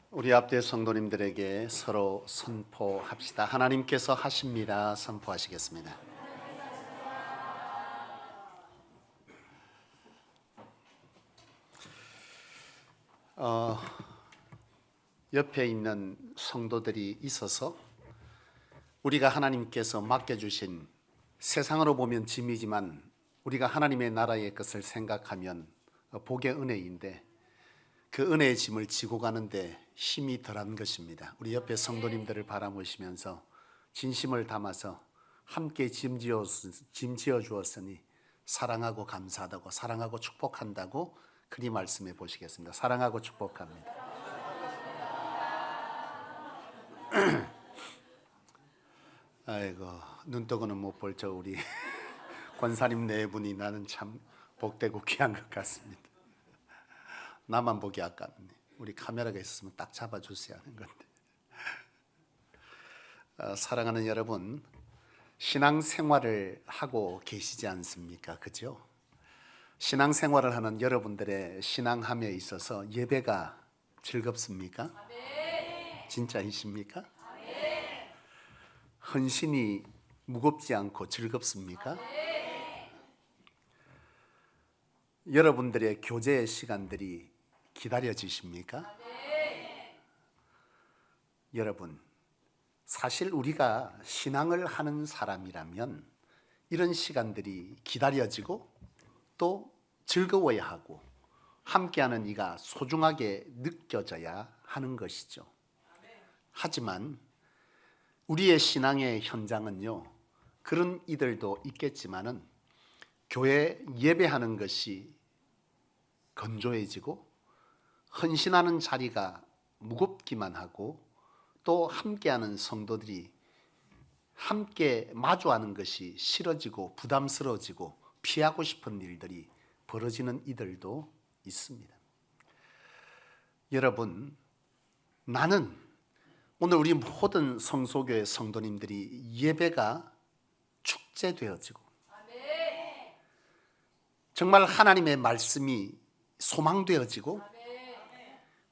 우리 앞에 성도님들에게 서로 선포합시다. 하나님께서 하십니다. 선포하시겠습니다. 옆에 있는 성도들이 있어서 우리가 하나님께서 맡겨주신, 세상으로 보면 짐이지만 우리가 하나님의 나라의 것을 생각하면 복의 은혜인데, 그 은혜의 짐을 지고 가는데 힘이 덜한 것입니다. 우리 옆에 성도님들을 바라보시면서 진심을 담아서 함께 짐지어 주었으니 사랑하고 감사하다고, 사랑하고 축복한다고 그리 말씀해 보시겠습니다. 사랑하고 축복합니다. 아이고, 눈뜨고는 못 볼 저 우리 권사님 네 분이 나는 참 복되고 귀한 것 같습니다. 나만 보기 아깝네. 우리 카메라가 있었으면 딱 잡아주셔야 하는 건데. 사랑하는 여러분, 신앙생활을 하고 계시지 않습니까? 그죠? 신앙생활을 하는 여러분들의 신앙함에 있어서 예배가 즐겁습니까? 진짜이십니까? 헌신이 무겁지 않고 즐겁습니까? 여러분들의 교제의 시간들이 기다려지십니까? 여러분, 사실 우리가 신앙을 하는 사람이라면 이런 시간들이 기다려지고 또 즐거워야 하고 함께하는 이가 소중하게 느껴져야 하는 것이죠. 하지만 우리의 신앙의 현장은요, 그런 이들도 있겠지만은 교회 예배하는 것이 건조해지고 헌신하는 자리가 무겁기만 하고 또 함께하는 성도들이 함께 마주하는 것이 싫어지고 부담스러워지고 피하고 싶은 일들이 벌어지는 이들도 있습니다. 여러분, 나는 오늘 우리 모든 성소교회 성도님들이 예배가 축제되어지고 정말 하나님의 말씀이 소망되어지고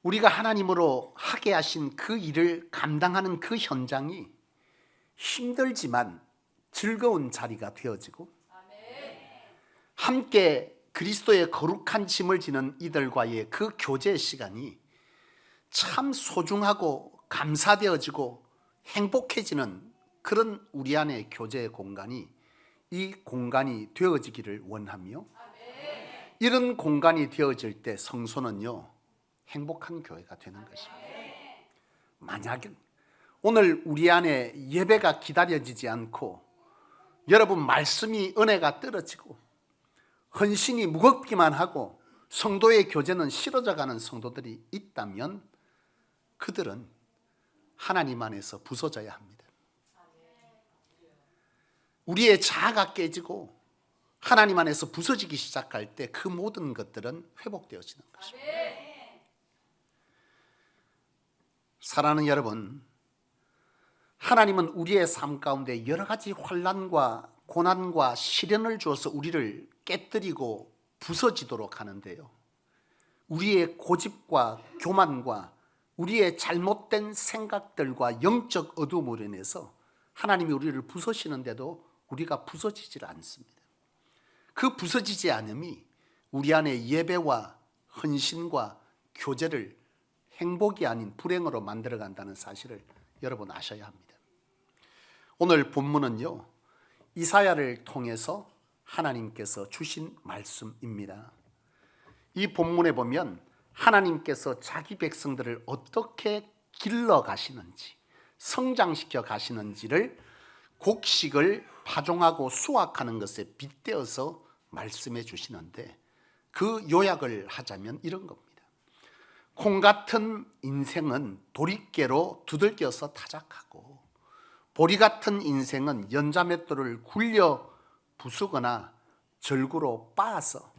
우리가 하나님으로 하게 하신 그 일을 감당하는 그 현장이 힘들지만 즐거운 자리가 되어지고 함께 그리스도의 거룩한 짐을 지는 이들과의 그 교제 시간이 참 소중하고 감사되어지고 행복해지는 그런 우리 안의 교제의 공간이 이 공간이 되어지기를 원하며, 이런 공간이 되어질 때 성소는요 행복한 교회가 되는 것입니다. 만약에 오늘 우리 안에 예배가 기다려지지 않고 여러분 말씀이 은혜가 떨어지고 헌신이 무겁기만 하고 성도의 교제는 싫어져가는 성도들이 있다면 그들은 하나님 안에서 부서져야 합니다. 우리의 자아가 깨지고 하나님 안에서 부서지기 시작할 때 그 모든 것들은 회복되어지는 것입니다. 사랑하는 여러분, 하나님은 우리의 삶 가운데 여러 가지 환난과 고난과 시련을 주어서 우리를 깨뜨리고 부서지도록 하는데요, 우리의 고집과 교만과 우리의 잘못된 생각들과 영적 어두움으로 인해서 하나님이 우리를 부서시는데도 우리가 부서지질 않습니다. 그 부서지지 않음이 우리 안에 예배와 헌신과 교제를 행복이 아닌 불행으로 만들어간다는 사실을 여러분 아셔야 합니다. 오늘 본문은요, 이사야를 통해서 하나님께서 주신 말씀입니다. 이 본문에 보면 하나님께서 자기 백성들을 어떻게 길러 가시는지, 성장시켜 가시는지를 곡식을 파종하고 수확하는 것에 빗대어서 말씀해 주시는데, 그 요약을 하자면 이런 겁니다. 콩 같은 인생은 도리깨로 두들겨서 타작하고 보리 같은 인생은 연자맷돌을 굴려 부수거나 절구로 빻아서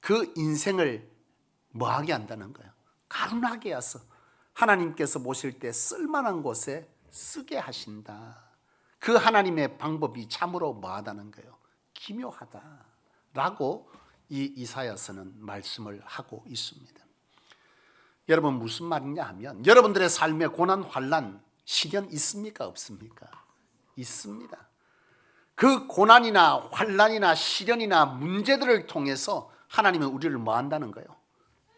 그 인생을 뭐하게 한다는 거예요? 가lun하게 해서 하나님께서 보실 때 쓸만한 곳에 쓰게 하신다. 그 하나님의 방법이 참으로 뭐하다는 거예요? 기묘하다라고 이 이사야서는 말씀을 하고 있습니다. 여러분 무슨 말이냐 하면 여러분들의 삶에 고난, 환난, 시련 있습니까? 없습니까? 있습니다. 그 고난이나 환난이나 시련이나 문제들을 통해서 하나님은 우리를 뭐 한다는 거예요?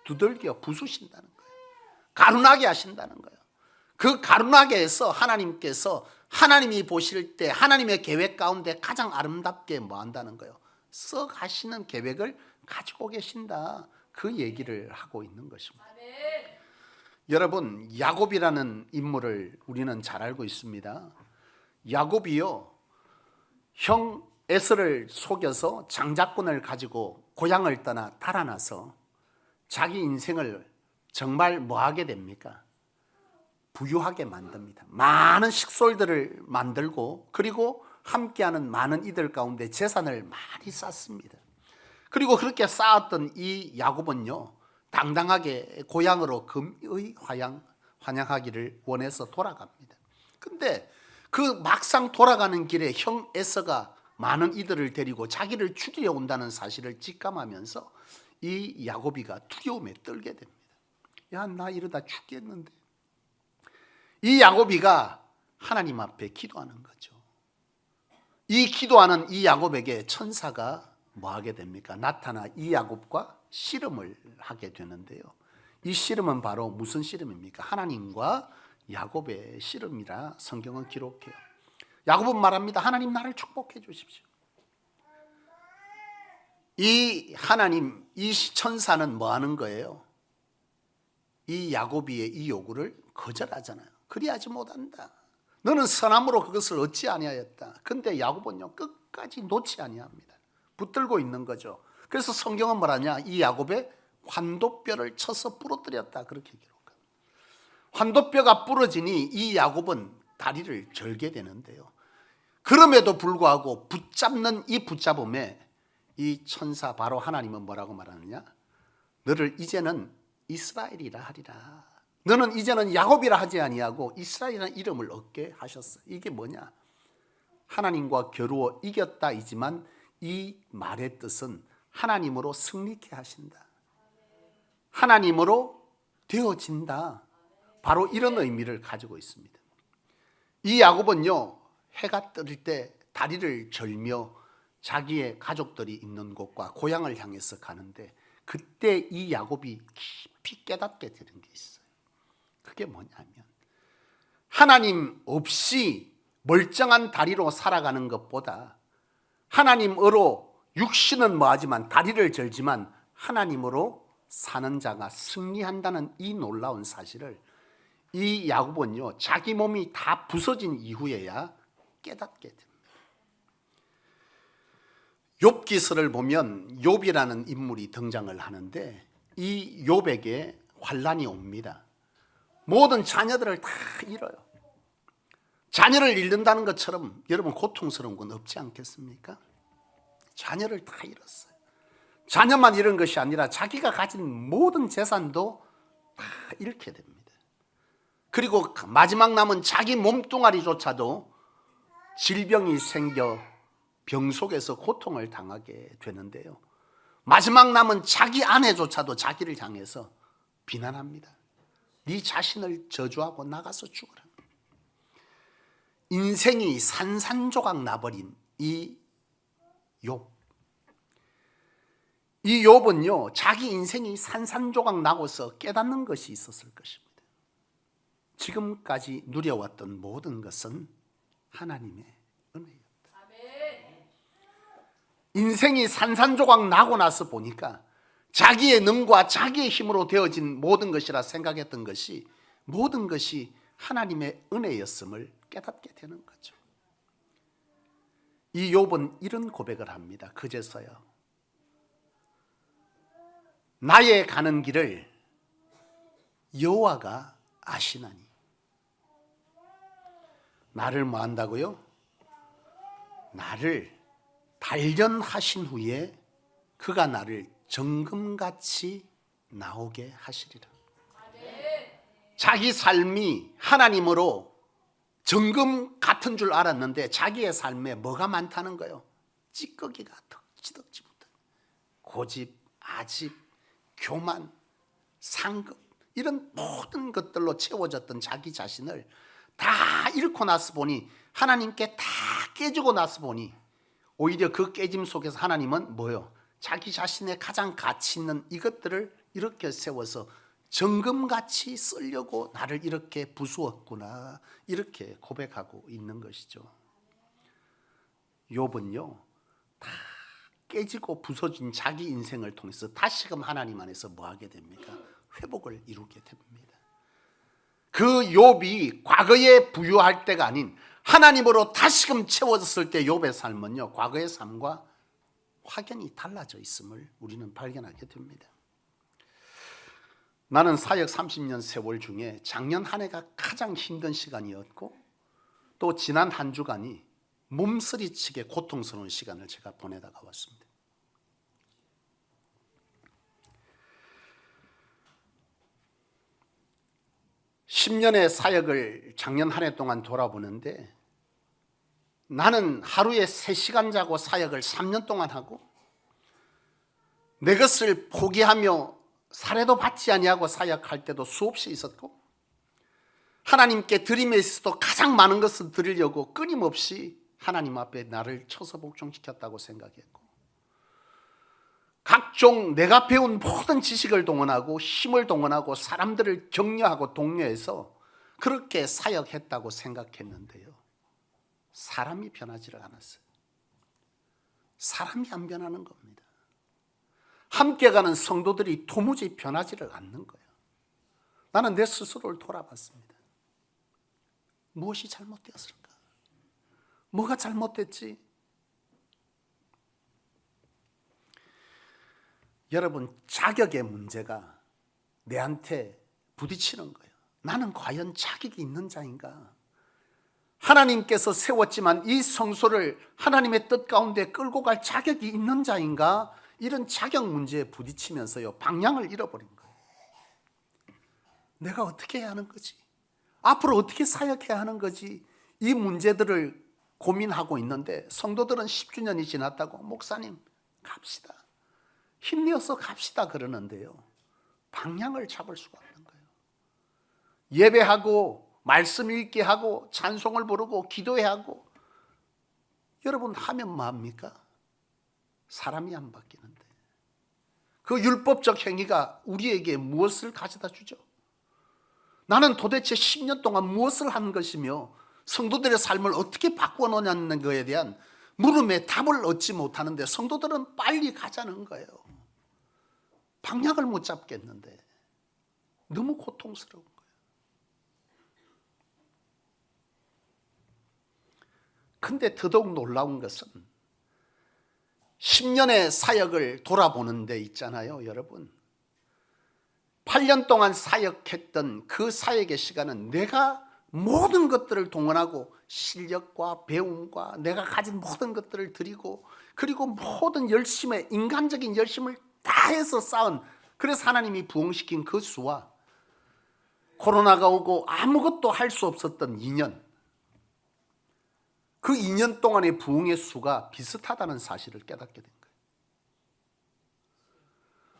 두들겨 부수신다는 거예요. 가lun하게 하신다는 거예요. 그 가lun하게 해서 하나님께서 하나님이 보실 때 하나님의 계획 가운데 가장 아름답게 뭐 한다는 거예요? 썩 하시는 계획을 가지고 계신다. 그 얘기를 하고 있는 것입니다. 여러분, 야곱이라는 인물을 우리는 잘 알고 있습니다. 야곱이요, 형 에서를 속여서 장자권을 가지고 고향을 떠나 달아나서 자기 인생을 정말 뭐하게 됩니까? 부유하게 만듭니다. 많은 식솔들을 만들고 그리고 함께하는 많은 이들 가운데 재산을 많이 쌓습니다. 그리고 그렇게 쌓았던 이 야곱은요, 당당하게 고향으로 금의 환영하기를 원해서 돌아갑니다. 근데 그 막상 돌아가는 길에 형 에서가 많은 이들을 데리고 자기를 죽이려 온다는 사실을 직감하면서 이 야곱이가 두려움에 떨게 됩니다. 야, 나 이러다 죽겠는데. 이 야곱이가 하나님 앞에 기도하는 거죠. 이 기도하는 이 야곱에게 천사가 뭐 하게 됩니까? 나타나 이 야곱과 씨름을 하게 되는데요. 이 씨름은 바로 무슨 씨름입니까? 하나님과 야곱의 씨름이라 성경은 기록해요. 야곱은 말합니다. 하나님, 나를 축복해 주십시오. 이 하나님, 이 천사는 뭐 하는 거예요? 이 야곱이의 이 요구를 거절하잖아요. 그리하지 못한다. 너는 선함으로 그것을 얻지 아니하였다. 근데 야곱은요, 끝까지 놓지 아니합니다. 붙들고 있는 거죠. 그래서 성경은 뭐라냐? 이 야곱의 환도뼈를 쳐서 부러뜨렸다. 그렇게 기록합니다. 환도뼈가 부러지니 이 야곱은 다리를 절게 되는데요. 그럼에도 불구하고 붙잡는 이 붙잡음에 이 천사 바로 하나님은 뭐라고 말하느냐? 너를 이제는 이스라엘이라 하리라. 너는 이제는 야곱이라 하지 아니하고 이스라엘이라는 이름을 얻게 하셨어. 이게 뭐냐? 하나님과 겨루어 이겼다이지만 이 말의 뜻은 하나님으로 승리케 하신다. 하나님으로 되어진다. 바로 이런 의미를 가지고 있습니다. 이 야곱은요, 해가 뜰 때 다리를 절며 자기의 가족들이 있는 곳과 고향을 향해서 가는데 그때 이 야곱이 깊이 깨닫게 되는 게 있어요. 그게 뭐냐면 하나님 없이 멀쩡한 다리로 살아가는 것보다 하나님으로 육신은 뭐하지만 다리를 절지만 하나님으로 사는 자가 승리한다는 이 놀라운 사실을 이 야곱은요, 자기 몸이 다 부서진 이후에야 깨닫게 됩니다. 욥기서를 보면 욥이라는 인물이 등장을 하는데 이 욥에게 환난이 옵니다. 모든 자녀들을 다 잃어요. 자녀를 잃는다는 것처럼 여러분 고통스러운 건 없지 않겠습니까? 자녀를 다 잃었어요. 자녀만 잃은 것이 아니라 자기가 가진 모든 재산도 다 잃게 됩니다. 그리고 마지막 남은 자기 몸뚱아리조차도 질병이 생겨 병 속에서 고통을 당하게 되는데요. 마지막 남은 자기 아내조차도 자기를 향해서 비난합니다. 네 자신을 저주하고 나가서 죽어라. 인생이 산산조각 나버린 이 욥. 이 욥은요, 자기 인생이 산산조각 나고서 깨닫는 것이 있었을 것입니다. 지금까지 누려왔던 모든 것은 하나님의 은혜였다. 인생이 산산조각 나고 나서 보니까 자기의 능과 자기의 힘으로 되어진 모든 것이라 생각했던 것이 모든 것이 하나님의 은혜였음을 깨닫게 되는 거죠. 이 욥은 이런 고백을 합니다. 그제서야 나의 가는 길을 여호와가 아시나니. 나를 뭐 한다고요? 나를 단련하신 후에 그가 나를 정금같이 나오게 하시리라. 자기 삶이 하나님으로 정금 같은 줄 알았는데 자기의 삶에 뭐가 많다는 거예요? 찌꺼기가 덕지덕지 못한 고집, 아집, 교만, 상급 이런 모든 것들로 채워졌던 자기 자신을 다 잃고 나서 보니, 하나님께 다 깨지고 나서 보니, 오히려 그 깨짐 속에서 하나님은 뭐요? 자기 자신의 가장 가치 있는 이것들을 이렇게 세워서 정금같이 쓰려고 나를 이렇게 부수었구나, 이렇게 고백하고 있는 것이죠. 욥은요, 다 깨지고 부서진 자기 인생을 통해서 다시금 하나님 안에서 뭐 하게 됩니까? 회복을 이루게 됩니다. 그 욥이 과거에 부유할 때가 아닌 하나님으로 다시금 채워졌을 때 욥의 삶은요, 과거의 삶과 확연히 달라져 있음을 우리는 발견하게 됩니다. 나는 사역 30년 세월 중에 작년 한 해가 가장 힘든 시간이었고, 또 지난 한 주간이 몸서리치게 고통스러운 시간을 제가 보내다가 왔습니다. (10년의) 사역을 작년 한 해 동안 돌아보는데, 나는 하루에 3시간 자고 사역을 3년 동안 하고, 내 것을 포기하며 살해도 받지 아니하고 사역할 때도 수없이 있었고, 하나님께 드림에 있어도 가장 많은 것을 드리려고 끊임없이 하나님 앞에 나를 쳐서 복종시켰다고 생각했고, 각종 내가 배운 모든 지식을 동원하고 힘을 동원하고 사람들을 격려하고 독려해서 그렇게 사역했다고 생각했는데요, 사람이 변하지를 않았어요. 사람이 안 변하는 겁니다. 함께 가는 성도들이 도무지 변하지를 않는 거예요. 나는 내 스스로를 돌아봤습니다. 무엇이 잘못되었을까? 뭐가 잘못됐지? 여러분, 자격의 문제가 내한테 부딪히는 거예요. 나는 과연 자격이 있는 자인가? 하나님께서 세웠지만 이 성소를 하나님의 뜻 가운데 끌고 갈 자격이 있는 자인가? 이런 자격 문제에 부딪히면서요, 방향을 잃어버린 거예요. 내가 어떻게 해야 하는 거지? 앞으로 어떻게 사역해야 하는 거지? 이 문제들을 고민하고 있는데, 성도들은 10주년이 지났다고 목사님 갑시다, 힘내어서 갑시다 그러는데요, 방향을 잡을 수가 없는 거예요. 예배하고 말씀 읽게 하고 찬송을 부르고 기도해야 하고, 여러분 하면 뭐합니까? 사람이 안 바뀌는데 그 율법적 행위가 우리에게 무엇을 가져다 주죠? 나는 도대체 10년 동안 무엇을 한 것이며 성도들의 삶을 어떻게 바꿔놓냐는 것에 대한 물음에 답을 얻지 못하는데, 성도들은 빨리 가자는 거예요. 방향을 못 잡겠는데 너무 고통스러운 거예요. 근데 더더욱 놀라운 것은 10년의 사역을 돌아보는 데 있잖아요, 여러분. 8년 동안 사역했던 그 사역의 시간은 내가 모든 것들을 동원하고 실력과 배움과 내가 가진 모든 것들을 드리고, 그리고 모든 열심에 인간적인 열심을 다해서 쌓은, 그래서 하나님이 부흥시킨 그 수와 코로나가 오고 아무것도 할 수 없었던 2년, 그 2년 동안의 부흥의 수가 비슷하다는 사실을 깨닫게 된 거예요.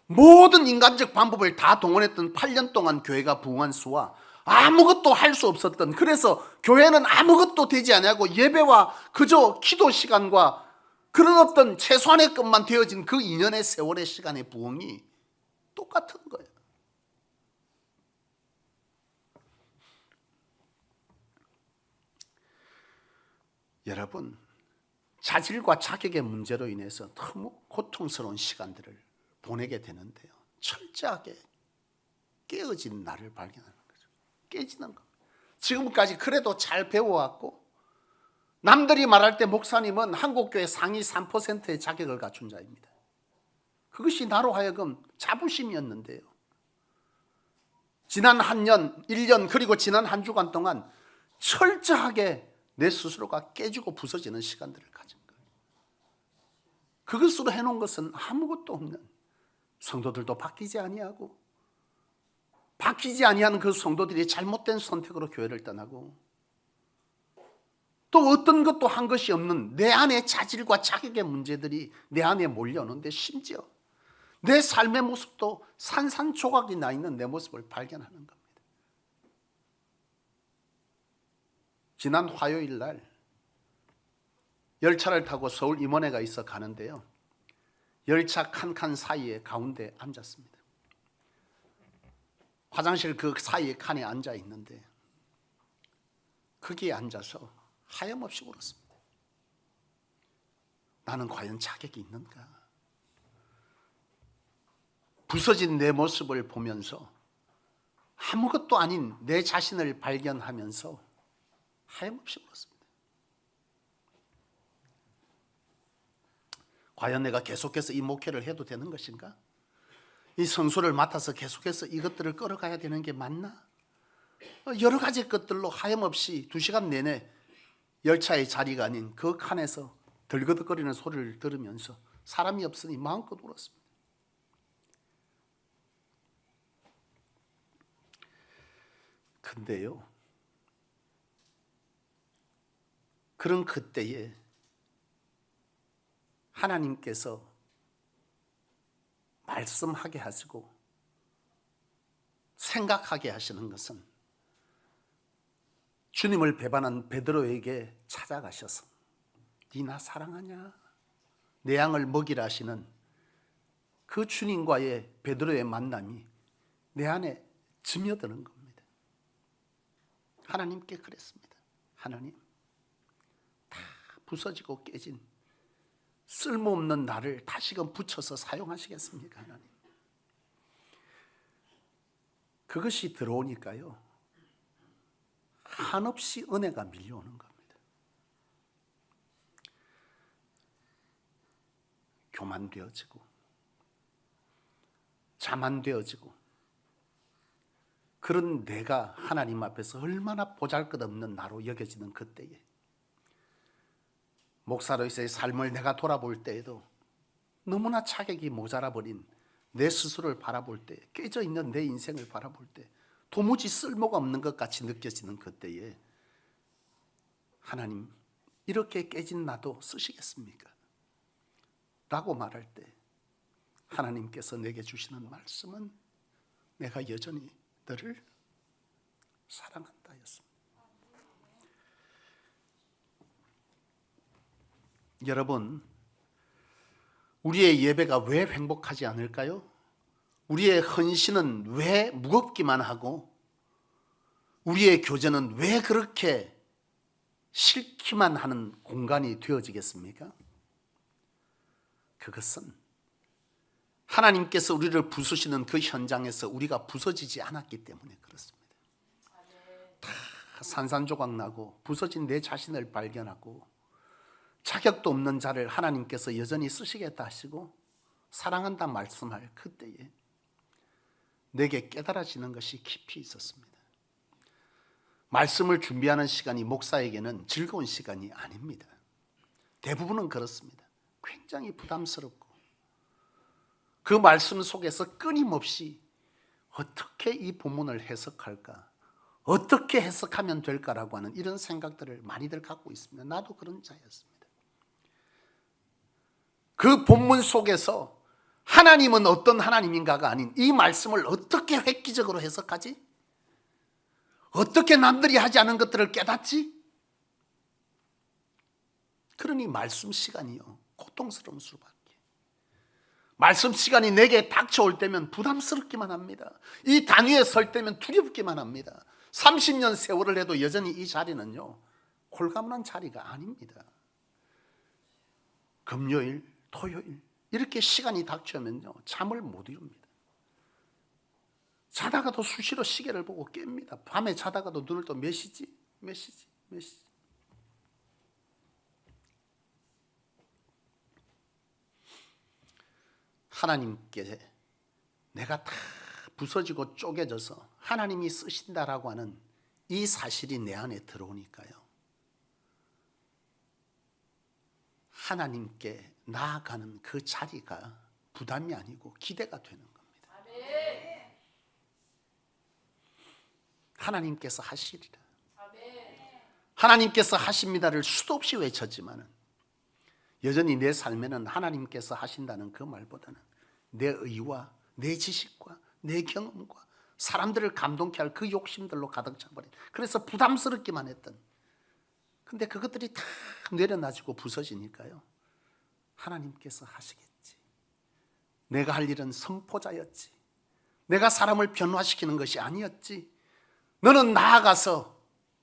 모든 인간적 방법을 다 동원했던 8년 동안 교회가 부흥한 수와 아무것도 할 수 없었던, 그래서 교회는 아무것도 되지 않냐고 예배와 그저 기도 시간과 그런 어떤 최소한의 것만 되어진 그 2년의 세월의 시간의 부흥이 똑같은 거예요. 여러분, 자질과 자격의 문제로 인해서 너무 고통스러운 시간들을 보내게 되는데요, 철저하게 깨어진 나를 발견하는 거죠. 깨지는 거. 지금까지 그래도 잘 배워왔고, 남들이 말할 때 목사님은 한국교회 상위 3%의 자격을 갖춘 자입니다. 그것이 나로 하여금 자부심이었는데요, 지난 한 년, 1년, 그리고 지난 한 주간 동안 철저하게 내 스스로가 깨지고 부서지는 시간들을 가진 거예요. 그것으로 해놓은 것은 아무것도 없는, 성도들도 바뀌지 아니하고, 바뀌지 아니하는 그 성도들이 잘못된 선택으로 교회를 떠나고, 또 어떤 것도 한 것이 없는 내 안의 자질과 자격의 문제들이 내 안에 몰려오는데, 심지어 내 삶의 모습도 산산조각이 나 있는 내 모습을 발견하는 겁니다. 지난 화요일 날 열차를 타고 서울 임원회가 있어 가는데요. 열차 칸칸 사이에 가운데 앉았습니다. 화장실 그 사이에 칸에 앉아 있는데 거기에 앉아서 하염없이 울었습니다. 나는 과연 자격이 있는가? 부서진 내 모습을 보면서 아무것도 아닌 내 자신을 발견하면서 하염없이 울었습니다. 과연 내가 계속해서 이 목회를 해도 되는 것인가? 이 성소를 맡아서 계속해서 이것들을 끌어가야 되는 게 맞나? 여러 가지 것들로 하염없이 2시간 내내 열차의 자리가 아닌 그 칸에서 덜거덕거리는 소리를 들으면서 사람이 없으니 마음껏 울었습니다. 근데요, 그런 그때에 하나님께서 말씀하게 하시고 생각하게 하시는 것은 주님을 배반한 베드로에게 찾아가셔서 네 나 사랑하냐? 내 양을 먹이라 하시는 그 주님과의 베드로의 만남이 내 안에 스며드는 겁니다. 하나님께 그랬습니다. 하나님, 다 부서지고 깨진 쓸모없는 나를 다시금 붙여서 사용하시겠습니까? 하나님. 그것이 들어오니까요, 한없이 은혜가 밀려오는 겁니다. 교만되어지고 자만되어지고 그런 내가 하나님 앞에서 얼마나 보잘것없는 나로 여겨지는 그때에 목사로서의 삶을 내가 돌아볼 때에도 너무나 자격이 모자라 버린 내 스스로를 바라볼 때, 깨져 있는 내 인생을 바라볼 때 도무지 쓸모가 없는 것 같이 느껴지는 그때에 하나님, 이렇게 깨진 나도 쓰시겠습니까? 라고 말할 때 하나님께서 내게 주시는 말씀은 내가 여전히 너를 사랑한다 였습니다. 여러분, 우리의 예배가 왜 행복하지 않을까요? 우리의 헌신은 왜 무겁기만 하고 우리의 교제는 왜 그렇게 싫기만 하는 공간이 되어지겠습니까? 그것은 하나님께서 우리를 부수시는 그 현장에서 우리가 부서지지 않았기 때문에 그렇습니다. 다 산산조각 나고 부서진 내 자신을 발견하고 자격도 없는 자를 하나님께서 여전히 쓰시겠다 하시고 사랑한다 말씀할 그때에 내게 깨달아지는 것이 깊이 있었습니다. 말씀을 준비하는 시간이 목사에게는 즐거운 시간이 아닙니다. 대부분은 그렇습니다. 굉장히 부담스럽고 그 말씀 속에서 끊임없이 어떻게 이 본문을 해석할까, 어떻게 해석하면 될까라고 하는 이런 생각들을 많이들 갖고 있습니다. 나도 그런 자였습니다. 그 본문 속에서 하나님은 어떤 하나님인가가 아닌 이 말씀을 어떻게 획기적으로 해석하지? 어떻게 남들이 하지 않은 것들을 깨닫지? 그러니 말씀 시간이요, 고통스러운 수밖에. 말씀 시간이 내게 닥쳐올 때면 부담스럽기만 합니다. 이 단위에 설 때면 두렵기만 합니다. 30년 세월을 해도 여전히 이 자리는요, 홀가분한 자리가 아닙니다. 금요일, 토요일 이렇게 시간이 닥쳐오면요, 잠을 못 이룹니다. 자다가도 수시로 시계를 보고 깹니다. 밤에 자다가도 눈을 또 몇 시지? 하나님께 내가 다 부서지고 쪼개져서 하나님이 쓰신다라고 하는 이 사실이 내 안에 들어오니까요, 하나님께 나아가는 그 자리가 부담이 아니고 기대가 되는 겁니다. 하나님께서 하시리라, 하나님께서 하십니다를 수도 없이 외쳤지만은 여전히 내 삶에는 하나님께서 하신다는 그 말보다는 내 의와 내 지식과 내 경험과 사람들을 감동케 할 그 욕심들로 가득 차버린, 그래서 부담스럽기만 했던, 근데 그것들이 다 내려놔지고 부서지니까요, 하나님께서 하시겠지. 내가 할 일은 선포자였지. 내가 사람을 변화시키는 것이 아니었지. 너는 나아가서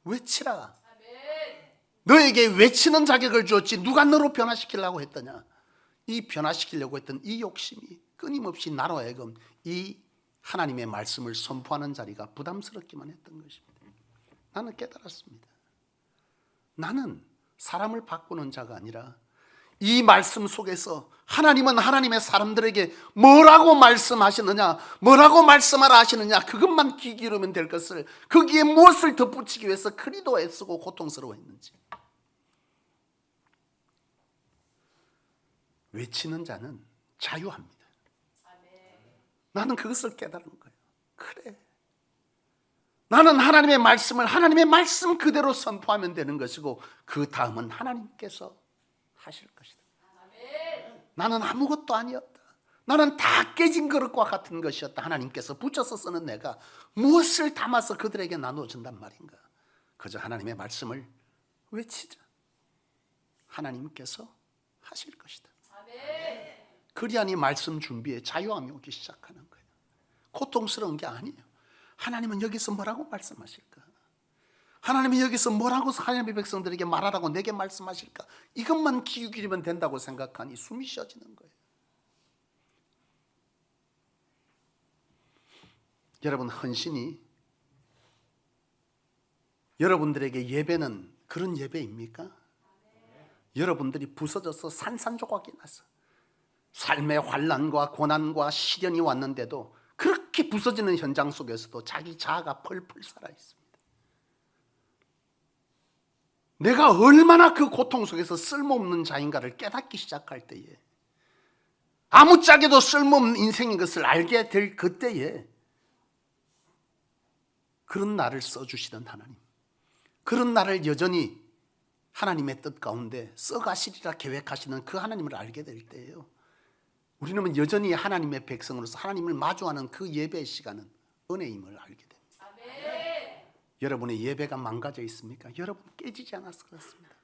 외치라. 너에게 외치는 자격을 주었지 누가 너로 변화시키려고 했더냐. 이 변화시키려고 했던 이 욕심이 끊임없이 나로 하여금 이 하나님의 말씀을 선포하는 자리가 부담스럽기만 했던 것입니다. 나는 깨달았습니다. 나는 사람을 바꾸는 자가 아니라 이 말씀 속에서 하나님은 하나님의 사람들에게 뭐라고 말씀하시느냐, 뭐라고 말씀하라 하시느냐, 그것만 귀 기울이면 될 것을 거기에 무엇을 덧붙이기 위해서 그리도 애쓰고 고통스러워했는지. 외치는 자는 자유합니다. 나는 그것을 깨달은 거예요. 그래, 나는 하나님의 말씀을 하나님의 말씀 그대로 선포하면 되는 것이고 그 다음은 하나님께서 하실 것이다. 나는 아무것도 아니었다. 나는 다 깨진 그릇과 같은 것이었다. 하나님께서 붙여서 쓰는 내가 무엇을 담아서 그들에게 나눠준단 말인가. 그저 하나님의 말씀을 외치자. 하나님께서 하실 것이다. 그리하니 말씀 준비에 자유함이 오기 시작하는 거예요. 고통스러운 게 아니에요. 하나님은 여기서 뭐라고 말씀하실까? 하나님이 여기서 뭐라고 하나님의 백성들에게 말하라고 내게 말씀하실까? 이것만 귀 기울이면 된다고 생각하니 숨이 쉬어지는 거예요. 여러분, 헌신이 여러분들에게 예배는 그런 예배입니까? 여러분들이 부서져서 산산조각이 나서 삶의 환난과 고난과 시련이 왔는데도 그렇게 부서지는 현장 속에서도 자기 자아가 펄펄 살아있습니다. 내가 얼마나 그 고통 속에서 쓸모없는 자인가를 깨닫기 시작할 때에, 아무짝에도 쓸모없는 인생인 것을 알게 될 그때에 그런 나를 써주시던 하나님, 그런 나를 여전히 하나님의 뜻 가운데 써가시리라 계획하시는 그 하나님을 알게 될 때예요, 우리는 여전히 하나님의 백성으로서 하나님을 마주하는 그 예배의 시간은 은혜임을 알게 됩니다. 여러분의 예배가 망가져 있습니까? 여러분 깨지지 않아서 그렇습니다.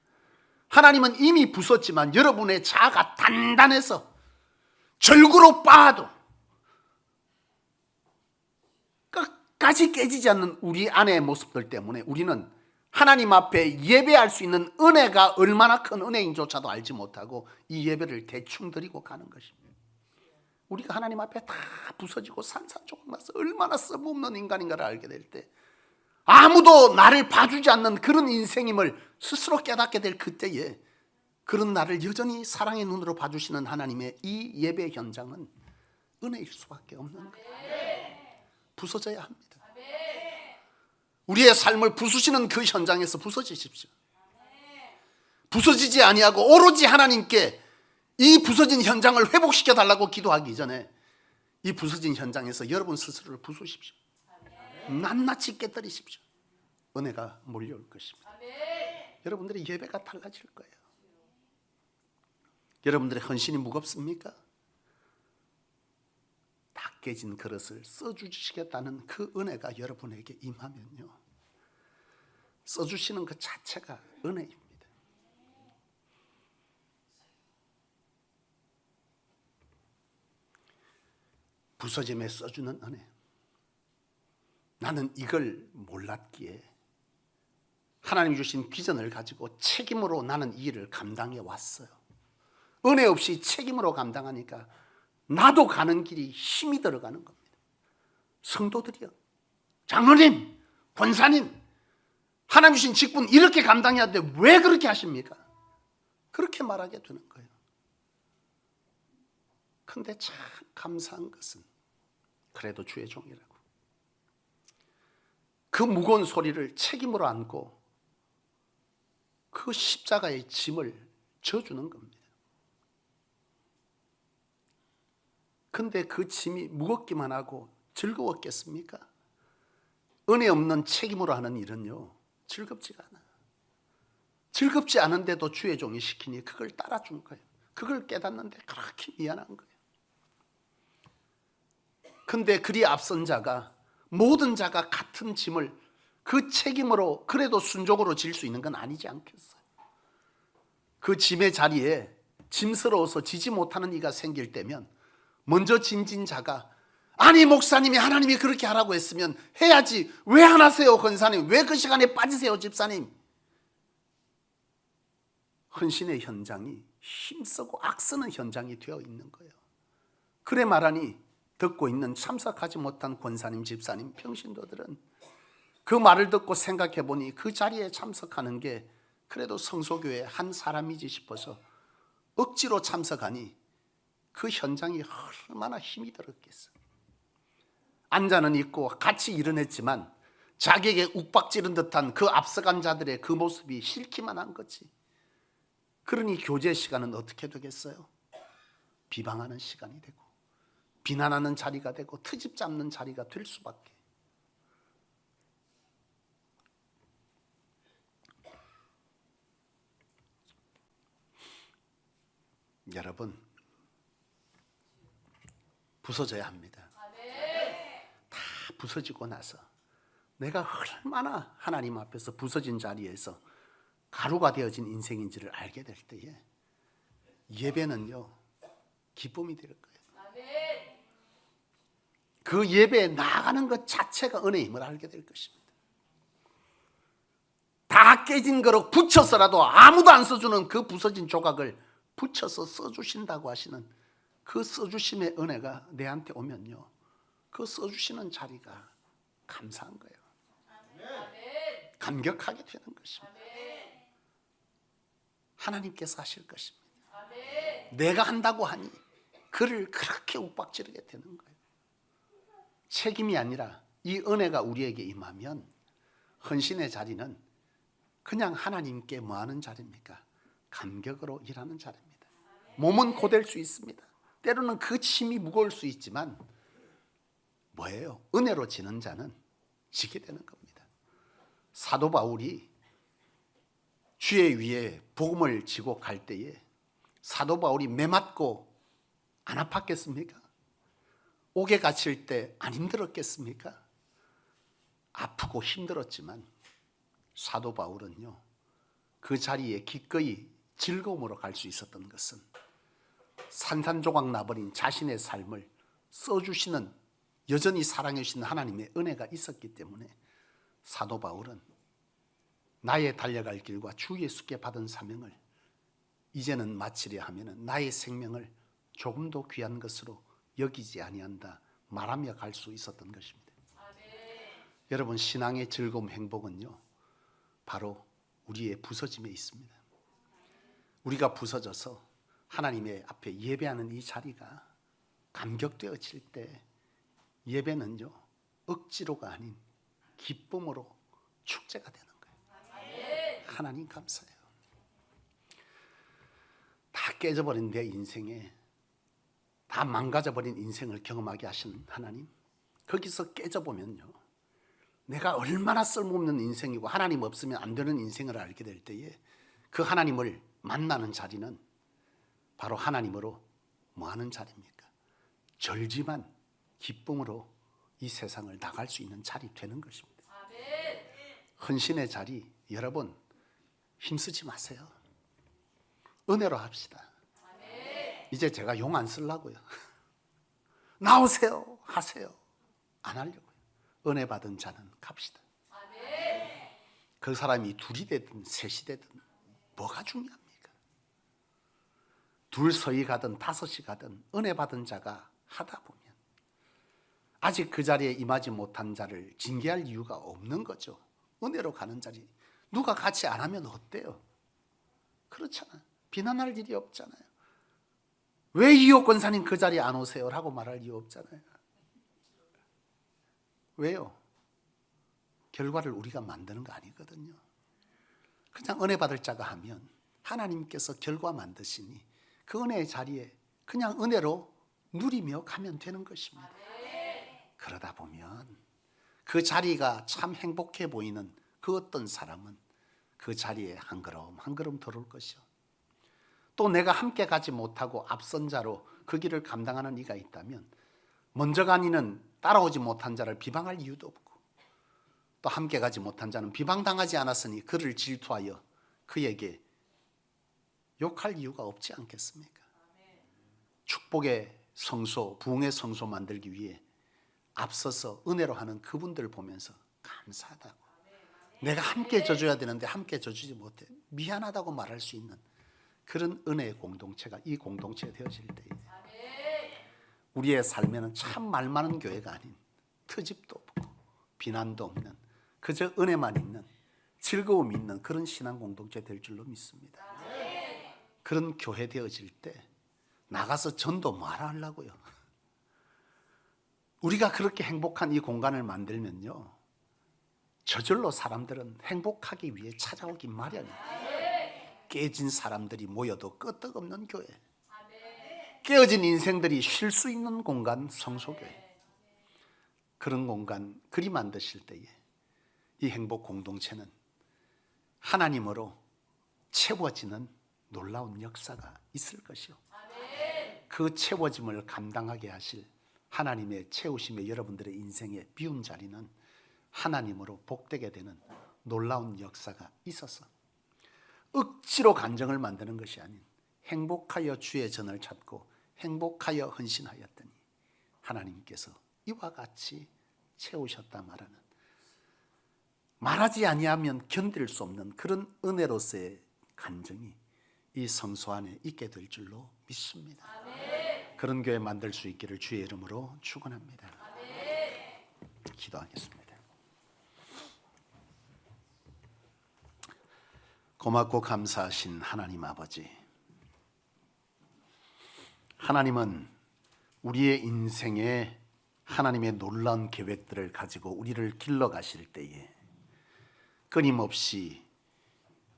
하나님은 이미 부쉈지만 여러분의 자아가 단단해서 절구로 빻아도 끝까지 깨지지 않는 우리 안의 모습들 때문에 우리는 하나님 앞에 예배할 수 있는 은혜가 얼마나 큰 은혜인조차도 알지 못하고 이 예배를 대충 드리고 가는 것입니다. 우리가 하나님 앞에 다 부서지고 산산조각 나서 얼마나 쓸모없는 인간인가를 알게 될 때, 아무도 나를 봐주지 않는 그런 인생임을 스스로 깨닫게 될 그때에 그런 나를 여전히 사랑의 눈으로 봐주시는 하나님의 이 예배 현장은 은혜일 수밖에 없는 거예요. 부서져야 합니다. 우리의 삶을 부수시는 그 현장에서 부서지십시오. 부서지지 아니하고 오로지 하나님께 이 부서진 현장을 회복시켜 달라고 기도하기 전에 이 부서진 현장에서 여러분 스스로를 부수십시오. 낱낱이 깨뜨리십시오. 은혜가 몰려올 것입니다. 여러분들의 예배가 달라질 거예요. 여러분들의 헌신이 무겁습니까? 다 깨진 그릇을 써주시겠다는 그 은혜가 여러분에게 임하면요, 써주시는 것 자체가 은혜입니다. 부서짐에 써주는 은혜. 나는 이걸 몰랐기에 하나님 주신 비전을 가지고 책임으로 나는 이 일을 감당해 왔어요. 은혜 없이 책임으로 감당하니까 나도 가는 길이 힘이 들어가는 겁니다. 성도들이요, 장로님, 권사님, 하나님 주신 직분 이렇게 감당해야 돼, 왜 그렇게 하십니까? 그렇게 말하게 되는 거예요. 그런데 참 감사한 것은 그래도 주의 종이라고 그 무거운 소리를 책임으로 안고 그 십자가의 짐을 져주는 겁니다. 근데 그 짐이 무겁기만 하고 즐거웠겠습니까? 은혜 없는 책임으로 하는 일은요, 즐겁지가 않아. 즐겁지 않은데도 주의 종이 시키니 그걸 따라준 거예요. 그걸 깨닫는데 그렇게 미안한 거예요. 근데 그리 앞선 자가 모든 자가 같은 짐을 그 책임으로 그래도 순종으로 질 수 있는 건 아니지 않겠어요? 그 짐의 자리에 짐스러워서 지지 못하는 이가 생길 때면 먼저 짐진 자가 아니 목사님이 하나님이 그렇게 하라고 했으면 해야지 왜 안 하세요 권사님? 왜 그 시간에 빠지세요 집사님? 헌신의 현장이 힘쓰고 악쓰는 현장이 되어 있는 거예요. 그래 말하니 듣고 있는 참석하지 못한 권사님 집사님 평신도들은 그 말을 듣고 생각해 보니 그 자리에 참석하는 게 그래도 성소교회 한 사람이지 싶어서 억지로 참석하니 그 현장이 얼마나 힘이 들었겠어. 앉아는 있고 같이 일어났지만 자기에게 욱박지른 듯한 그 앞서간 자들의 그 모습이 싫기만 한 거지. 그러니 교제 시간은 어떻게 되겠어요? 비방하는 시간이 되고 비난하는 자리가 되고 트집 잡는 자리가 될 수밖에. 여러분 부서져야 합니다. 다 부서지고 나서 내가 얼마나 하나님 앞에서 부서진 자리에서 가루가 되어진 인생인지를 알게 될 때에 예배는요 기쁨이 될 거예요. 그 예배에 나아가는 것 자체가 은혜의 힘을 알게 될 것입니다. 다 깨진 거로 붙여서라도 아무도 안 써주는 그 부서진 조각을 붙여서 써주신다고 하시는 그 써주심의 은혜가 내한테 오면요 그 써주시는 자리가 감사한 거예요. 감격하게 되는 것입니다. 하나님께서 하실 것입니다. 내가 한다고 하니 그를 그렇게 욱박지르게 되는 거예요. 책임이 아니라 이 은혜가 우리에게 임하면 헌신의 자리는 그냥 하나님께 뭐하는 자리입니까? 감격으로 일하는 자리입니다. 몸은 고될 수 있습니다. 때로는 그 짐이 무거울 수 있지만 뭐예요? 은혜로 지는 자는 지게 되는 겁니다. 사도 바울이 주의 위에 복음을 지고 갈 때에 사도 바울이 매맞고 안 아팠겠습니까? 옥에 갇힐 때 안 힘들었겠습니까? 아프고 힘들었지만 사도 바울은요 그 자리에 기꺼이 즐거움으로 갈 수 있었던 것은 산산조각 나버린 자신의 삶을 써주시는 여전히 사랑해 주시는 하나님의 은혜가 있었기 때문에 사도 바울은 나의 달려갈 길과 주 예수께 받은 사명을 이제는 마치려 하면 나의 생명을 조금도 귀한 것으로 여기지 아니한다 말하며 갈 수 있었던 것입니다. 여러분 신앙의 즐거움 행복은요 바로 우리의 부서짐에 있습니다. 우리가 부서져서 하나님의 앞에 예배하는 이 자리가 감격되어질 때 예배는요 억지로가 아닌 기쁨으로 축제가 되는 거예요. 하나님 감사해요. 다 깨져버린 내 인생에 다 망가져버린 인생을 경험하게 하신 하나님, 거기서 깨져보면요 내가 얼마나 쓸모없는 인생이고 하나님 없으면 안 되는 인생을 알게 될 때에 그 하나님을 만나는 자리는 바로 하나님으로 뭐하는 자리입니까? 절지만 기쁨으로 이 세상을 나갈 수 있는 자리 되는 것입니다. 헌신의 자리 여러분 힘쓰지 마세요. 은혜로 합시다. 이제 제가 용 안 쓰려고요. 나오세요 하세요 안 하려고요. 은혜 받은 자는 갑시다. 그 사람이 둘이 되든 셋이 되든 뭐가 중요합니까? 둘 서희 가든 다섯이 가든 은혜 받은 자가 하다 보면 아직 그 자리에 임하지 못한 자를 징계할 이유가 없는 거죠. 은혜로 가는 자리 누가 같이 안 하면 어때요? 그렇잖아요. 비난할 일이 없잖아요. 왜 이호 권사님 그 자리에 안 오세요? 라고 말할 이유 없잖아요. 왜요? 결과를 우리가 만드는 거 아니거든요. 그냥 은혜 받을 자가 하면 하나님께서 결과 만드시니 그 은혜의 자리에 그냥 은혜로 누리며 가면 되는 것입니다. 그러다 보면 그 자리가 참 행복해 보이는 그 어떤 사람은 그 자리에 한 걸음 한 걸음 더 올 것이요. 또 내가 함께 가지 못하고 앞선 자로 그 길을 감당하는 이가 있다면 먼저 간 이는 따라오지 못한 자를 비방할 이유도 없고, 또 함께 가지 못한 자는 비방당하지 않았으니 그를 질투하여 그에게 욕할 이유가 없지 않겠습니까? 축복의 성소, 부흥의 성소 만들기 위해 앞서서 은혜로 하는 그분들 보면서 감사하다고, 내가 함께 져줘야 되는데 함께 져주지 못해 미안하다고 말할 수 있는 그런 은혜의 공동체가 이 공동체가 되어질 때에 우리의 삶에는 참 말 많은 교회가 아닌, 트집도 없고 비난도 없는, 그저 은혜만 있는, 즐거움이 있는 그런 신앙 공동체 될 줄로 믿습니다. 그런 교회 되어질 때 나가서 전도 뭐하러 하려고요? 우리가 그렇게 행복한 이 공간을 만들면요, 저절로 사람들은 행복하기 위해 찾아오기 마련이에요. 깨진 사람들이 모여도 끄떡없는 교회, 깨어진 인생들이 쉴 수 있는 공간, 성소교회. 그런 공간 그리 만드실 때에 이 행복 공동체는 하나님으로 채워지는 놀라운 역사가 있을 것이요, 그 채워짐을 감당하게 하실 하나님의 채우심에 여러분들의 인생의 비운 자리는 하나님으로 복되게 되는 놀라운 역사가 있어서 억지로 간정을 만드는 것이 아닌 행복하여 주의 전을 찾고 행복하여 헌신하였더니 하나님께서 이와 같이 채우셨다 말하는, 말하지 아니하면 견딜 수 없는 그런 은혜로서의 간증이 이 성소 안에 있게 될 줄로 믿습니다. 그런 교회 만들 수 있기를 주의 이름으로 축원합니다. 기도하겠습니다. 고맙고 감사하신 하나님 아버지, 하나님은 우리의 인생에 하나님의 놀라운 계획들을 가지고 우리를 길러가실 때에 끊임없이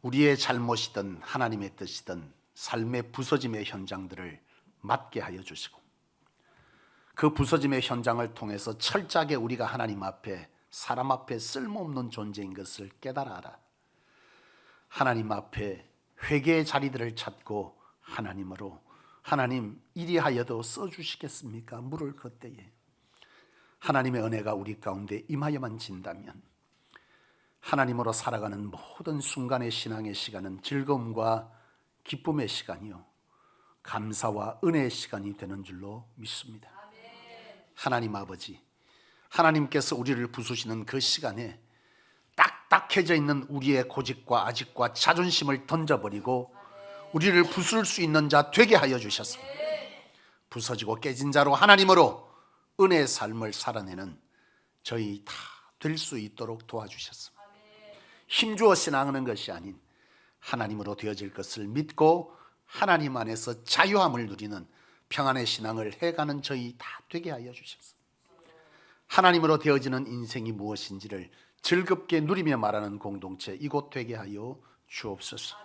우리의 잘못이든 하나님의 뜻이든 삶의 부서짐의 현장들을 맡게 하여 주시고, 그 부서짐의 현장을 통해서 철저하게 우리가 하나님 앞에, 사람 앞에 쓸모없는 존재인 것을 깨달아 알아 하나님 앞에 회개의 자리들을 찾고 하나님으로, 하나님 이리하여도 써주시겠습니까? 물을 걷때에 하나님의 은혜가 우리 가운데 임하여만 진다면 하나님으로 살아가는 모든 순간의 신앙의 시간은 즐거움과 기쁨의 시간이요, 감사와 은혜의 시간이 되는 줄로 믿습니다. 하나님 아버지, 하나님께서 우리를 부수시는 그 시간에 딱딱해져 있는 우리의 고집과 아집과 자존심을 던져버리고 우리를 부술 수 있는 자 되게 하여 주셨습니다. 부서지고 깨진 자로 하나님으로 은혜의 삶을 살아내는 저희 다 될 수 있도록 도와주셨습니다. 힘주어 신앙하는 것이 아닌 하나님으로 되어질 것을 믿고 하나님 안에서 자유함을 누리는 평안의 신앙을 해가는 저희 다 되게 하여 주셨습니다. 하나님으로 되어지는 인생이 무엇인지를 즐겁게 누리며 말하는 공동체 이곳 되게 하여 주옵소서.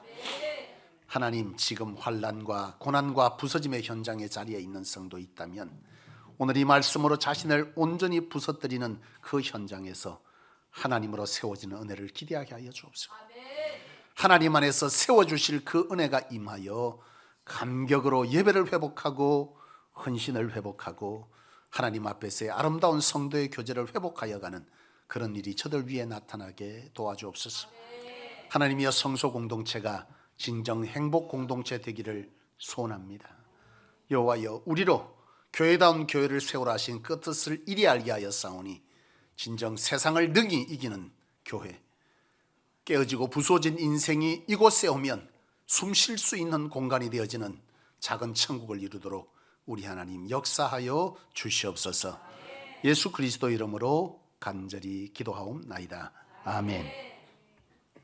하나님, 지금 환난과 고난과 부서짐의 현장의 자리에 있는 성도 있다면 오늘 이 말씀으로 자신을 온전히 부서뜨리는 그 현장에서 하나님으로 세워지는 은혜를 기대하게 하여 주옵소서. 하나님 안에서 세워주실 그 은혜가 임하여 감격으로 예배를 회복하고 헌신을 회복하고 하나님 앞에서의 아름다운 성도의 교제를 회복하여 가는 그런 일이 저들 위에 나타나게 도와주옵소서. 하나님이여, 성소 공동체가 진정 행복 공동체 되기를 소원합니다. 여호와여, 우리로 교회다운 교회를 세우라 하신 그 뜻을 이리 알게 하여 싸우니 진정 세상을 능히 이기는 교회, 깨어지고 부수어진 인생이 이곳에 오면 숨 쉴 수 있는 공간이 되어지는 작은 천국을 이루도록 우리 하나님 역사하여 주시옵소서. 예수 그리스도 이름으로 간절히 기도하옵나이다. 아멘.